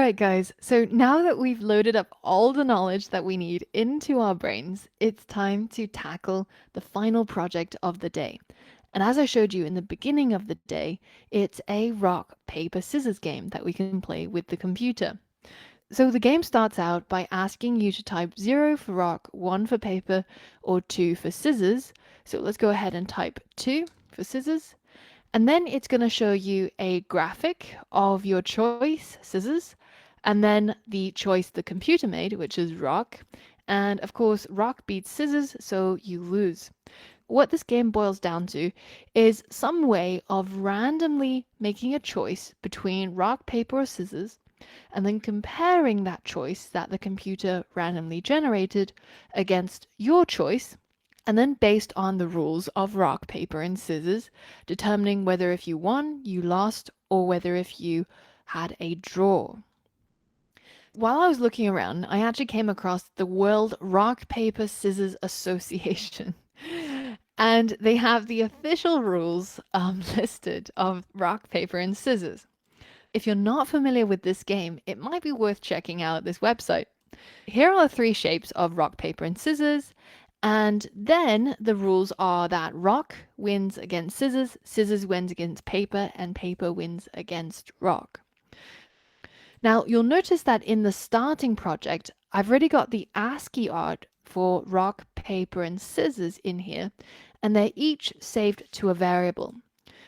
right, guys, so now that we've loaded up all the knowledge that we need into our brains, it's time to tackle the final project of the day. And as I showed you in the beginning of the day, it's a rock, paper, scissors game that we can play with the computer. So the game starts out by asking you to type 0 for rock, 1 for paper, or 2 for scissors. So let's go ahead and type 2 for scissors. And then it's going to show you a graphic of your choice, scissors, and then the choice the computer made, which is rock. And of course, rock beats scissors, so you lose. What this game boils down to is some way of randomly making a choice between rock, paper, or scissors, and then comparing that choice that the computer randomly generated against your choice, and then based on the rules of rock, paper, and scissors, determining whether if you won, you lost, or whether if you had a draw. While I was looking around, I actually came across the World Rock, Paper, Scissors Association. And they have the official rules listed of rock, paper, and scissors. If you're not familiar with this game, it might be worth checking out this website. Here are the 3 shapes of rock, paper, and scissors. And then the rules are that rock wins against scissors, scissors wins against paper, and paper wins against rock. Now, you'll notice that in the starting project, I've already got the ASCII art for rock, paper, and scissors in here, and they're each saved to a variable.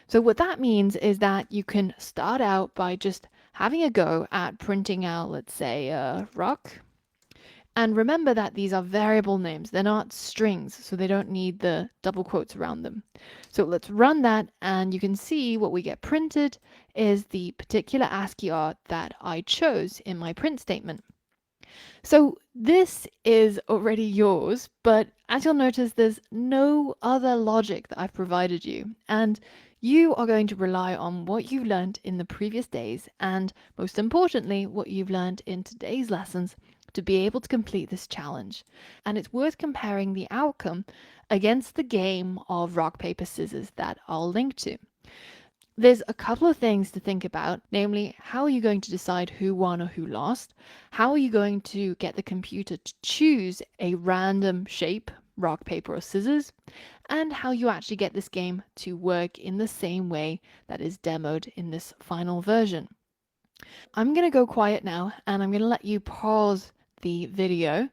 So what that means is that you can start out by just having a go at printing out, let's say, rock. And remember that these are variable names. They're not strings, so they don't need the double quotes around them. So let's run that, and you can see what we get printed is the particular ASCII art that I chose in my print statement. So this is already yours, but as you'll notice, there's no other logic that I've provided you. And you are going to rely on what you've learned in the previous days, and most importantly, what you've learned in today's lessons to be able to complete this challenge. And it's worth comparing the outcome against the game of rock, paper, scissors that I'll link to. There's a couple of things to think about, namely, how are you going to decide who won or who lost? How are you going to get the computer to choose a random shape, rock, paper, or scissors? And how you actually get this game to work in the same way that is demoed in this final version. I'm going to go quiet now, and I'm going to let you pause the video,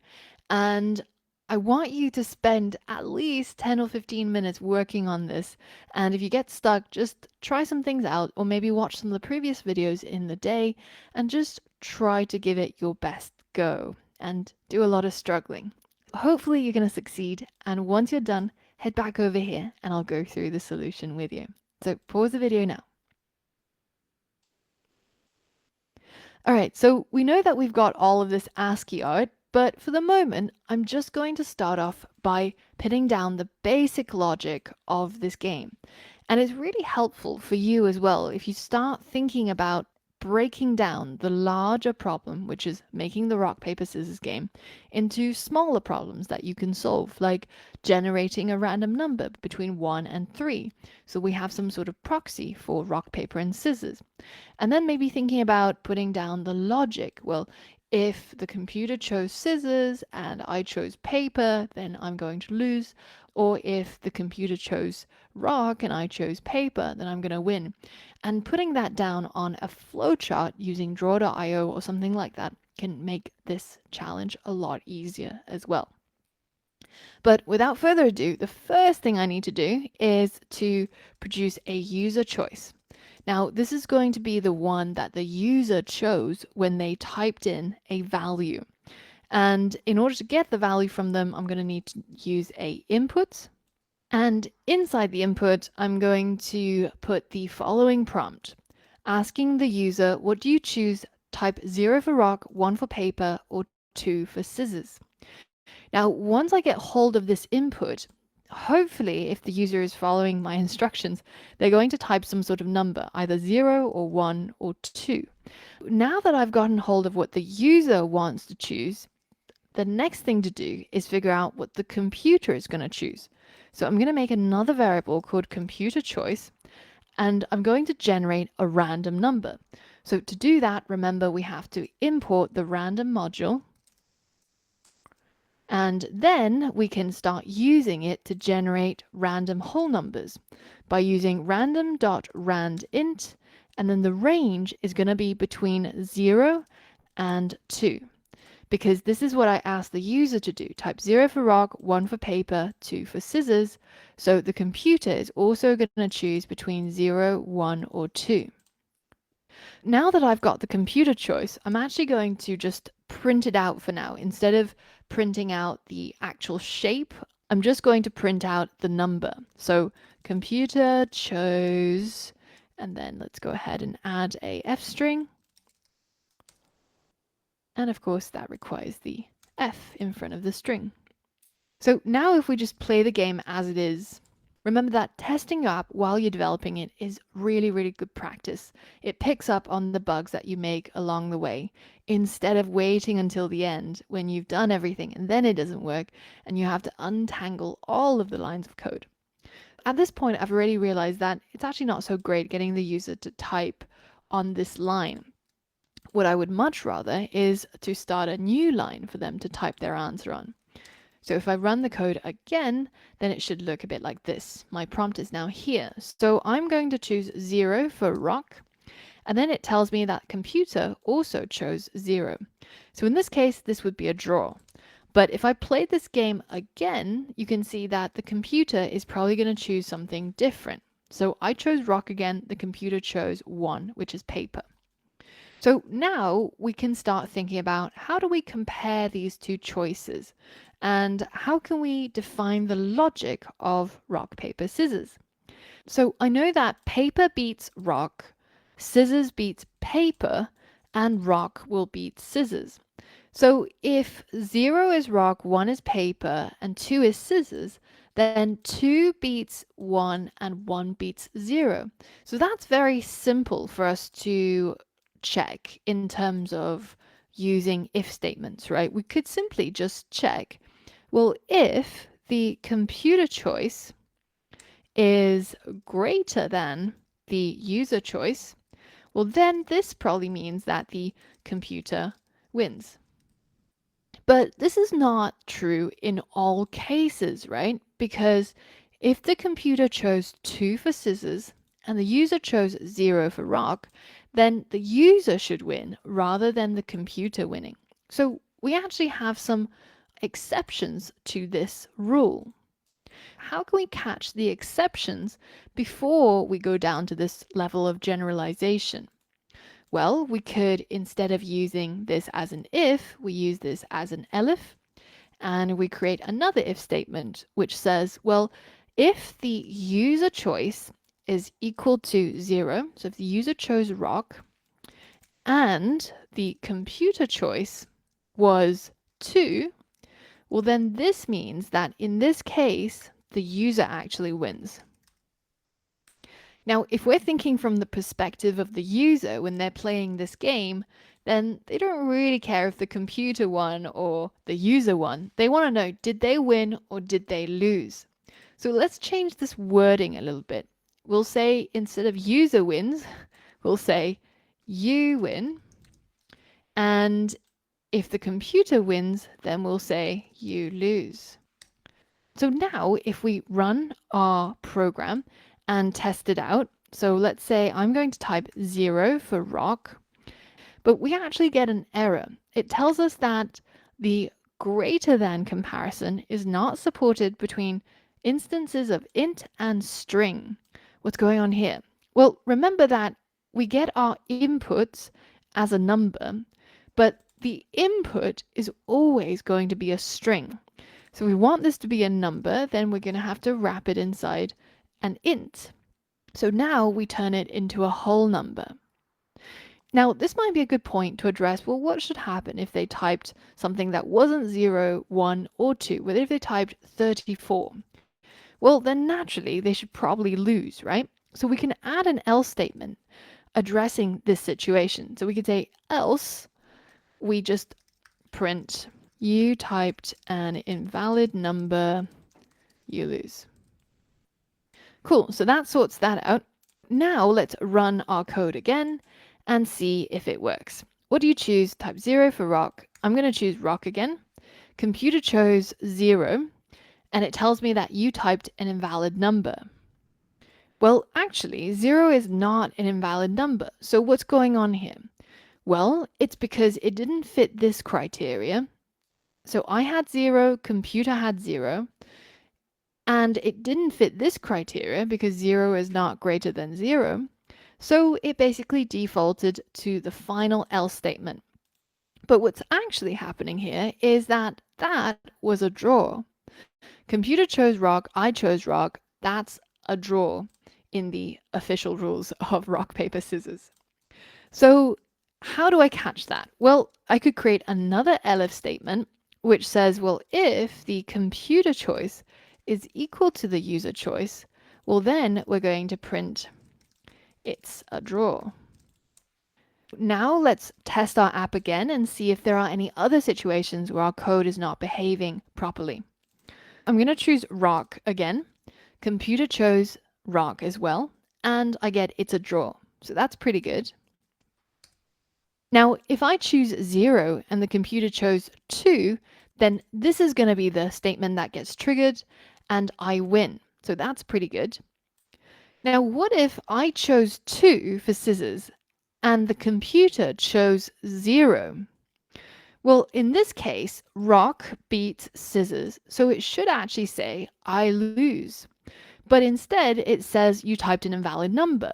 and I want you to spend at least 10 or 15 minutes working on this. And if you get stuck, just try some things out, or maybe watch some of the previous videos in the day and just try to give it your best go and do a lot of struggling. Hopefully you're going to succeed, and once you're done, head back over here and I'll go through the solution with you. So pause the video now. All right, so we know that we've got all of this ASCII art, but for the moment, I'm just going to start off by pinning down the basic logic of this game. And it's really helpful for you as well if you start thinking about breaking down the larger problem, which is making the rock, paper, scissors game, into smaller problems that you can solve, like generating a random number between 1 and 3. So we have some sort of proxy for rock, paper, and scissors. And then maybe thinking about putting down the logic. Well, if the computer chose scissors and I chose paper, then I'm going to lose. Or if the computer chose rock and I chose paper, then I'm going to win. And putting that down on a flowchart using draw.io or something like that can make this challenge a lot easier as well. But without further ado, the first thing I need to do is to produce a user choice. Now, this is going to be the one that the user chose when they typed in a value. And in order to get the value from them, I'm going to need to use a input. And inside the input, I'm going to put the following prompt, asking the user, what do you choose? Type 0 for rock, 1 for paper, or 2 for scissors. Now, once I get hold of this input, hopefully, if the user is following my instructions, they're going to type some sort of number, either 0 or 1 or 2. Now that I've gotten hold of what the user wants to choose, the next thing to do is figure out what the computer is going to choose. So I'm going to make another variable called computer choice, and I'm going to generate a random number. So to do that, remember we have to import the random module, and then we can start using it to generate random whole numbers by using random.randint, and then the range is going to be between 0 and 2. Because this is what I asked the user to do. Type 0 for rock, 1 for paper, 2 for scissors. So the computer is also going to choose between 0, 1, or 2. Now that I've got the computer choice, I'm actually going to just print it out for now. Instead of printing out the actual shape, I'm just going to print out the number. So computer chose, and then let's go ahead and add a F string. And of course, that requires the F in front of the string. So now if we just play the game as it is, remember that testing your app while you're developing it is really, really good practice. It picks up on the bugs that you make along the way instead of waiting until the end when you've done everything and then it doesn't work and you have to untangle all of the lines of code. At this point, I've already realized that it's actually not so great getting the user to type on this line. What I would much rather is to start a new line for them to type their answer on. So if I run the code again, then it should look a bit like this. My prompt is now here. So I'm going to choose 0 for rock, and then it tells me that computer also chose 0. So in this case, this would be a draw. But if I play this game again, you can see that the computer is probably going to choose something different. So I chose rock again, the computer chose 1, which is paper. So now we can start thinking about how do we compare these two choices and how can we define the logic of rock, paper, scissors? So I know that paper beats rock, scissors beats paper, and rock will beat scissors. So if 0 is rock, 1 is paper, and 2 is scissors, then 2 beats 1 and 1 beats 0. So that's very simple for us to check in terms of using if statements, right? We could simply just check, well, if the computer choice is greater than the user choice, well, then this probably means that the computer wins. But this is not true in all cases, right? Because if the computer chose 2 for scissors and the user chose 0 for rock, then the user should win rather than the computer winning. So we actually have some exceptions to this rule. How can we catch the exceptions before we go down to this level of generalization? Well, we could, instead of using this as an if, we use this as an elif, and we create another if statement which says, well, if the user choice is equal to 0, so if the user chose rock and the computer choice was 2, well, then this means that in this case, the user actually wins. Now, if we're thinking from the perspective of the user when they're playing this game, then they don't really care if the computer won or the user won. They want to know, did they win or did they lose? So let's change this wording a little bit. We'll say, instead of user wins, we'll say you win. And if the computer wins, then we'll say you lose. So now if we run our program and test it out, so let's say I'm going to type 0 for rock, but we actually get an error. It tells us that the greater than comparison is not supported between instances of int and string. What's going on here? Well, remember that we get our inputs as a number, but the input is always going to be a string. So we want this to be a number, then we're going to have to wrap it inside an int. So now we turn it into a whole number. Now, this might be a good point to address, well, what should happen if they typed something that wasn't 0, 1, or 2? What if they typed 34? Well, then naturally, they should probably lose, right? So we can add an else statement addressing this situation. So we could say, else, we just print, you typed an invalid number, you lose. Cool, so that sorts that out. Now let's run our code again and see if it works. What do you choose? Type 0 for rock. I'm going to choose rock again. Computer chose 0, and it tells me that you typed an invalid number. Well, actually, 0 is not an invalid number. So what's going on here? Well, it's because it didn't fit this criteria. So I had 0, computer had 0, and it didn't fit this criteria because 0 is not greater than 0. So it basically defaulted to the final else statement. But what's actually happening here is that that was a draw. Computer chose rock, I chose rock. That's a draw in the official rules of rock, paper, scissors. So how do I catch that? Well, I could create another elif statement which says, well, if the computer choice is equal to the user choice, well, then we're going to print it's a draw. Now let's test our app again and see if there are any other situations where our code is not behaving properly. I'm going to choose rock again. Computer chose rock as well, and I get it's a draw. So that's pretty good. Now, if I choose 0 and the computer chose 2, then this is going to be the statement that gets triggered and I win. So that's pretty good. Now, what if I chose 2 for scissors and the computer chose 0? Well, in this case, rock beats scissors, so it should actually say I lose. But instead, it says you typed an invalid number.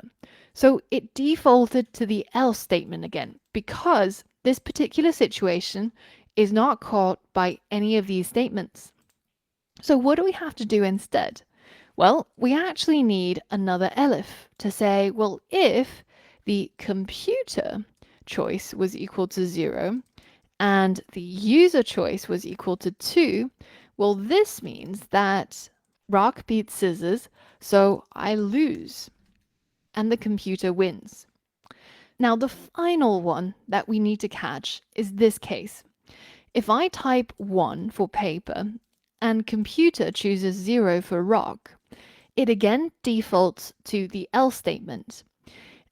So it defaulted to the else statement again, because this particular situation is not caught by any of these statements. So what do we have to do instead? Well, we actually need another elif to say, well, if the computer choice was equal to 0 and the user choice was equal to 2, well, this means that rock beats scissors, so I lose, and the computer wins. Now, the final one that we need to catch is this case. If I type 1 for paper and computer chooses 0 for rock, it again defaults to the else statement.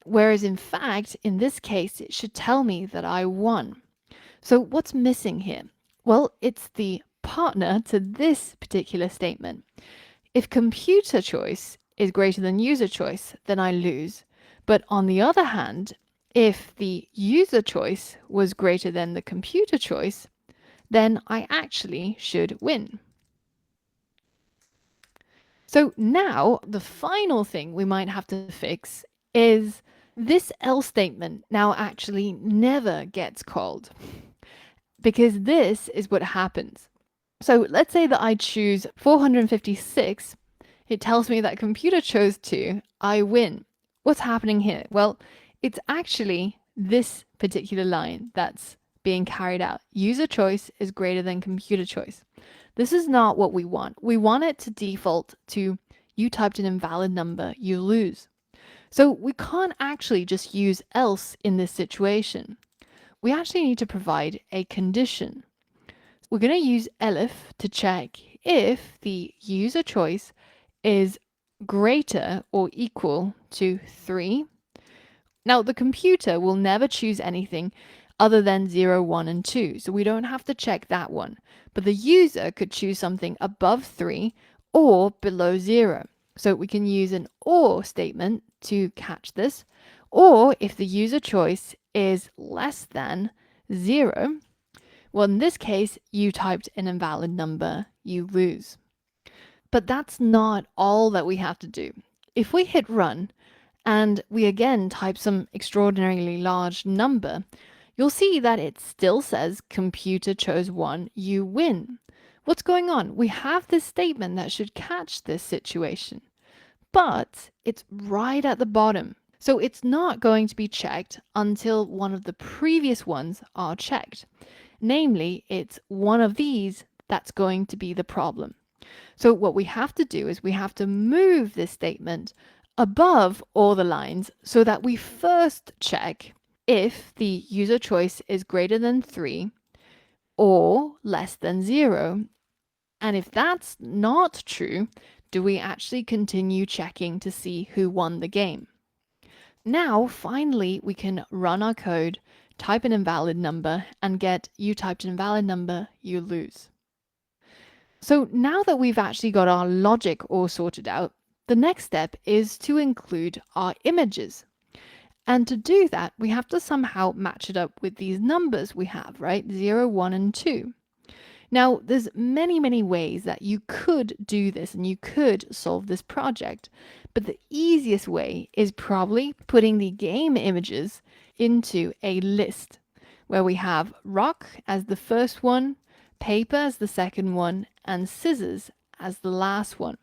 Whereas in fact, in this case, it should tell me that I won. So what's missing here? Well, it's the partner to this particular statement. If computer choice is greater than user choice, then I lose. But on the other hand, if the user choice was greater than the computer choice, then I actually should win. So now the final thing we might have to fix is this else statement now actually never gets called, because this is what happens. So let's say that I choose 456. It tells me that computer chose 2. I win. What's happening here? Well, it's actually this particular line that's being carried out. User choice is greater than computer choice. This is not what we want. We want it to default to you typed an invalid number, you lose. So we can't actually just use else in this situation. We actually need to provide a condition. We're going to use elif to check if the user choice is greater or equal to 3. Now, the computer will never choose anything other than 0, 1, and 2, so we don't have to check that one. But the user could choose something above 3 or below 0. So we can use an or statement to catch this. Or if the user choice is less than 0, well, in this case, you typed an invalid number, you lose. But that's not all that we have to do. If we hit run and we again type some extraordinarily large number, you'll see that it still says computer chose 1, you win. What's going on? We have this statement that should catch this situation, but it's right at the bottom. So it's not going to be checked until one of the previous ones are checked. Namely, it's one of these that's going to be the problem. So what we have to do is we have to move this statement above all the lines so that we first check if the user choice is greater than 3 or less than 0. And if that's not true, do we actually continue checking to see who won the game? Now, finally, we can run our code, type an invalid number, and get you typed an invalid number, you lose. So now that we've actually got our logic all sorted out, the next step is to include our images. And to do that, we have to somehow match it up with these numbers we have, right? 0, 1, and 2. Now, there's many ways that you could do this and you could solve this project, but the easiest way is probably putting the game images into a list where we have rock as the first one, paper as the second one, and scissors as the last one.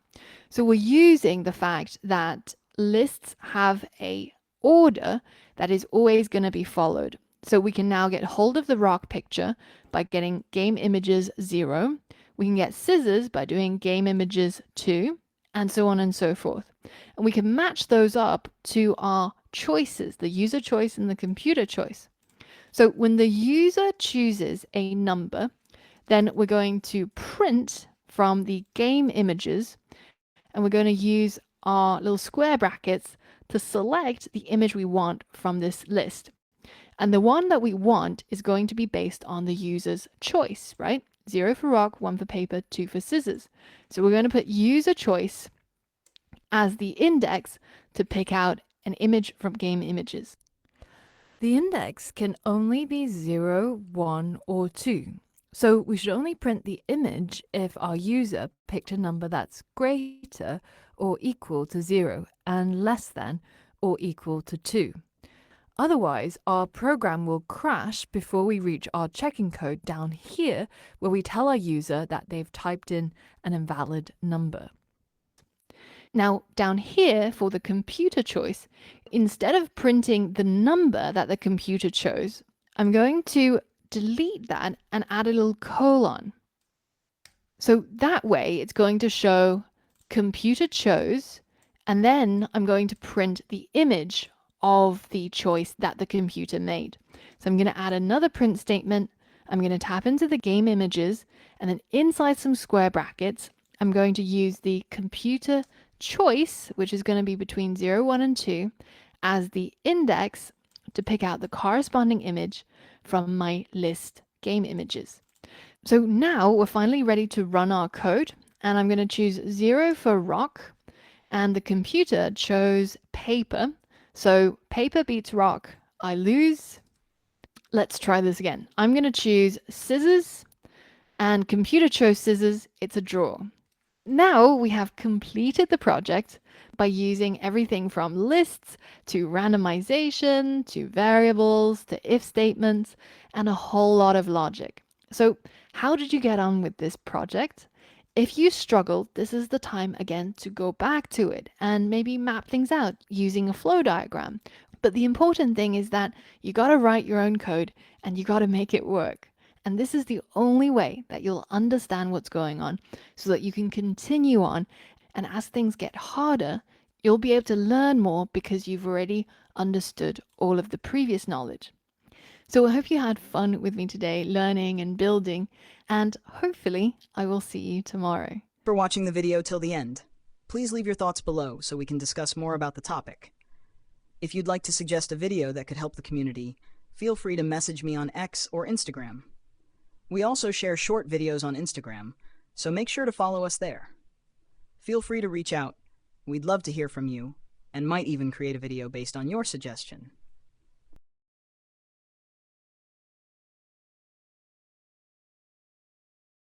So we're using the fact that lists have a order that is always going to be followed. So we can now get hold of the rock picture by getting game images 0. We can get scissors by doing game images 2, and so on and so forth. And we can match those up to our choices, the user choice and the computer choice. So when the user chooses a number, then we're going to print from the game images, and we're going to use our little square brackets to select the image we want from this list. And the one that we want is going to be based on the user's choice, right? 0 for rock, 1 for paper, 2 for scissors. So we're going to put user choice as the index to pick out an image from game images. The index can only be 0, 1, or 2. So we should only print the image if our user picked a number that's greater or equal to 0 and less than or equal to 2. Otherwise, our program will crash before we reach our checking code down here, where we tell our user that they've typed in an invalid number. Now, down here for the computer choice, instead of printing the number that the computer chose, I'm going to delete that and add a little colon. So that way it's going to show computer chose, and then I'm going to print the image of the choice that the computer made. So I'm going to add another print statement. I'm going to tap into the game images, and then inside some square brackets, I'm going to use the computer choice, which is going to be between 0, 1, and 2, as the index to pick out the corresponding image from my list game images. So now we're finally ready to run our code, and I'm going to choose 0 for rock, and the computer chose paper. So paper beats rock, I lose. Let's try this again. I'm going to choose scissors, and computer chose scissors, it's a draw. Now we have completed the project by using everything from lists to randomization to variables to if statements and a whole lot of logic. So how did you get on with this project? If you struggled, this is the time again to go back to it and maybe map things out using a flow diagram. But the important thing is that you got to write your own code and you got to make it work. And this is the only way that you'll understand what's going on so that you can continue on. And as things get harder, you'll be able to learn more because you've already understood all of the previous knowledge. So I hope you had fun with me today, learning and building, and hopefully I will see you tomorrow. For watching the video till the end. Please leave your thoughts below so we can discuss more about the topic. If you'd like to suggest a video that could help the community, feel free to message me on X or Instagram. We also share short videos on Instagram, so make sure to follow us there. Feel free to reach out. We'd love to hear from you, and might even create a video based on your suggestion.